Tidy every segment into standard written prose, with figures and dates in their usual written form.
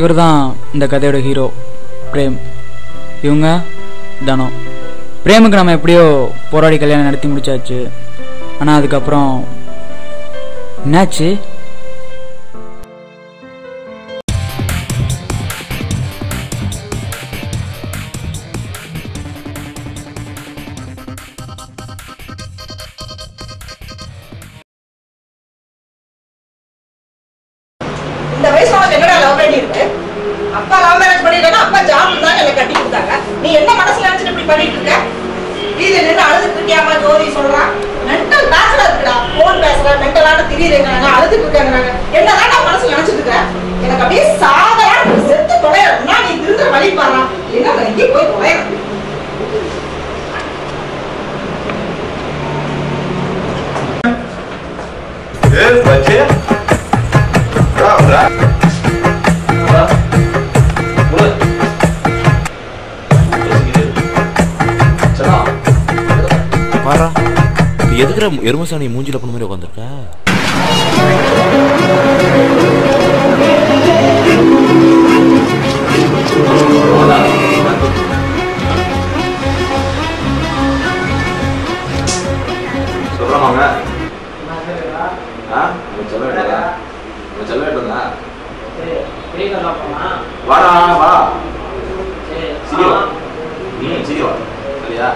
இவர் தான் இந்த கதையோட ஹீரோ பிரேம். இவங்க தனம். பிரேமுக்கு நம்ம எப்படியோ போராடி கல்யாணம் நடத்தி முடிச்சாச்சு. ஆனால் அதுக்கப்புறம் என்னாச்சு? இந்த வயசுல உனக்கு என்னடா லவ் பண்ணி இருக்கு? அப்பா லவ் மேரேஜ் பண்ணிருக்கா, அப்பா ஜாப் தான் எனக்கு கட்டி கொடுத்தாங்க. நீ என்ன மனசுல நினைச்சிட்டு இப்படி பண்ணிட்டு இருக்க? வீதியில நின்று அழுதுட்டு இருக்கியாமா? ஜோதி சொல்றான் மென்டல் பேசுறா இருக்குடா. போன் பேசுற மென்டலான திடீர்னு அழுதுட்டு இருக்காங்க. என்னதான் நான் மனசுல நினைச்சிட்டு இருக்கேன்? எனக்கு அப்படியே சாதா செத்து தொலைறா. நீ திருந்த வழி பாறா. என்ன எங்கே போய் தொலைற? ஏய் பச்சே ரா பாரா எதுக்குற எருமசாணி மூஞ்சில பண்ண மாதிரி உட்காந்துருக்க? சொல்றாங்க வாடா வா சீக்கிரம் சீக்கிரம் சரியா?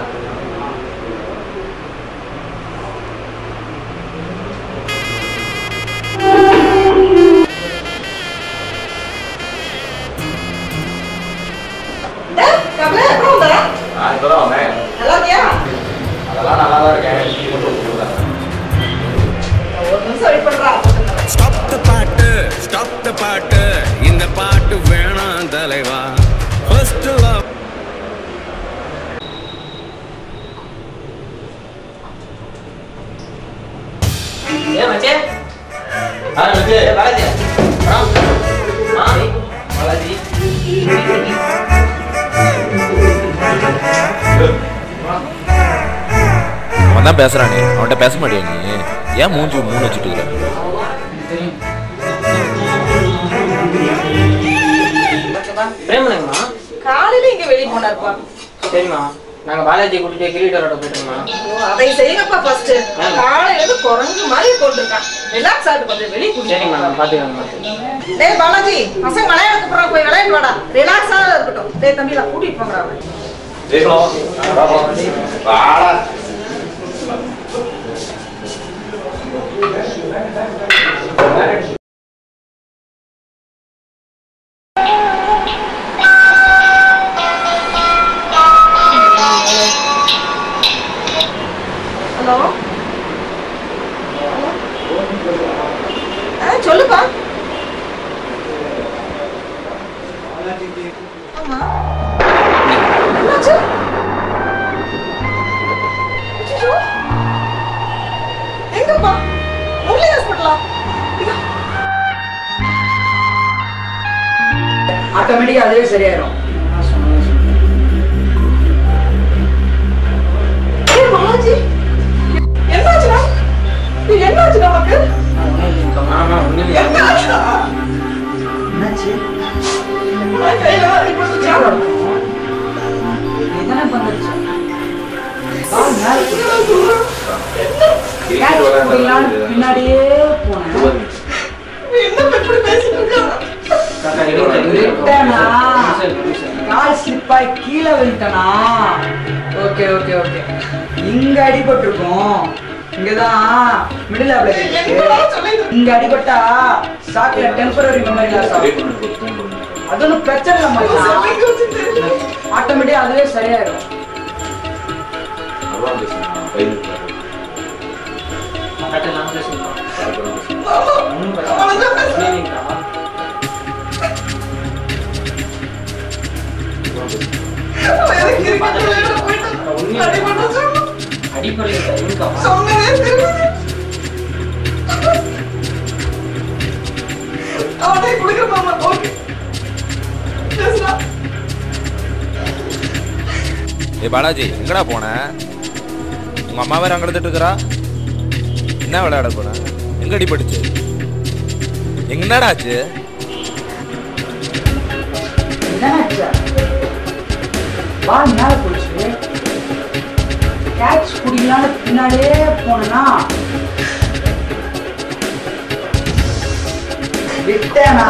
இப்பதான் வந்தேன். அதெல்லாம் நல்லா தான் இருக்கேன். ஒரு நிமிஷம் வெயிட் பண்றா. ஸ்டாப் த பாட்டு இந்த பாட்டு வேணாம் தலைவா. ஃபர்ஸ்ட் லவ் ஏ மச்சே மச்சே பாலாஜி பாலாஜி அவன் தான் பேசுறானே, அவன்கிட்ட பேச மாட்டியா நீ? ஏன் மூஞ்சி மூணு வச்சுட்டு இருக்கிற? பிரேமனுங்கம்மா காலையில இங்க வெளியே போனாருப்பா. சரிம்மா, நாங்க பாலாஜி கூட்டிட்டு கிரிக்கெட்டோட போயிட்டோம்மா. அதை செய்யுங்கப்பா ஃபர்ஸ்ட். காலையில இருந்து குரங்கு மாதிரி போட்டுருக்கான். ரிலாக்ஸ் ஆகிட்டு கொஞ்சம் வெளியே கூட்டிட்டு சரிம்மா, நான் பாத்துக்கிறேன். டேய் பாலாஜி, பசங்க விளையாடுறதுக்கு அப்புறம் போய் விளையாட்டு வாடா. ரிலாக்ஸா இருக்கட்டும். டேய் தம்பி, நான் கூட்டிட்டு போங்கடா அவனை. வாடா ஹலோ சொல்லுப்பா. ஆமா என்னாச்சு? அச்சச்சோ. எங்கப்பா? முரளி ஹாஸ்பிட்டலா? ஆட்டோமேட்டிக்கா அதுவே சரியாயிரும். ஏய் பாலாஜி, என்னாச்சுடா? என்னாச்சு நமக்கு? என்னாச்சுடா? என்னாச்சு? கையில அடிபட்டுச்சா? நீதானே பண்ணுச்சு. பின்னாடியே போனேன். என்ன இப்படி பேசிட்டு இருக்காங்க? கால் ஸ்லிப்பாய் கீழே விழுந்தனா? Okay okay okay. இங்க அடிபட்டிருக்கும். இங்கதான் மிடில் இங்க அடிபட்டா சாக்குல டெம்பரரி மெமரி லாஸ் ஆகும். அது ஒன்றும் பிரச்சனை இல்லை. ஆட்டோமேட்டிக்கா அதுவே சரியாயிடும். ஏ பாலாஜி, எங்கடா போன? உங்க அம்மா வேற அங்க எடுத்துட்டு இருக்கா. என்ன விளையாட போன? எங்க அடிபட்டுச்சு? என்னடா ஆச்சு? என்னாச்சு? பால் மேல போச்சு. கேட்ச் குடிக்கலான்னு பின்னாடியே போனா விட்டேனா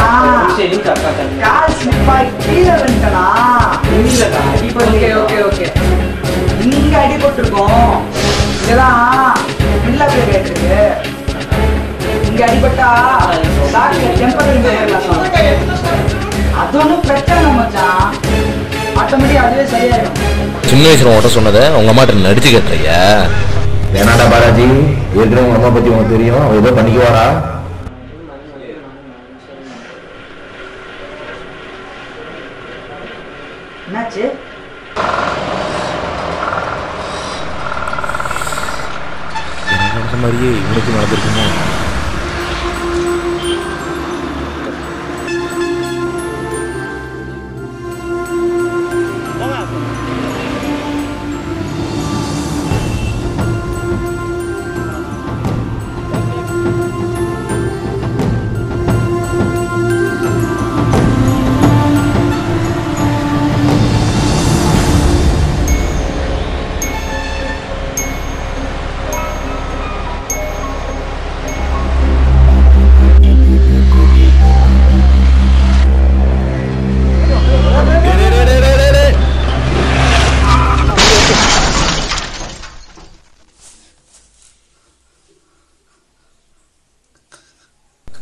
கால் ஸ்லிப்பாய் கீழே விட்டனா. ஓகே இங்க அடிபட்டிருக்கோம். இதெல்லாம் மில்ல பேர் கேட்டிருக்கு. இங்க அடிபட்டா அது ஒன்றும் பிரச்சனை மச்சான். ஆட்டோமேட்டிக் அதுவே சரியாயிடும். சின்ன வயசுல உங்கள்கிட்ட சொன்னதை உங்க அம்மாட்ட நடிச்சு கேட்டுறியா? வேணாடா பாலாஜி, ஏற்கனவே உங்க அம்மா பத்தி உனக்கு தெரியும், அவ ஏதோ பண்ணிக்குவாரா? என்னாச்சு? எனக்கு மாதிரியே இவனுக்கு நடந்திருக்குமோ?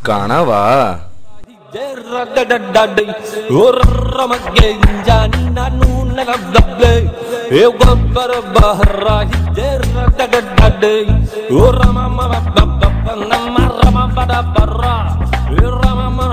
கனவா? Rama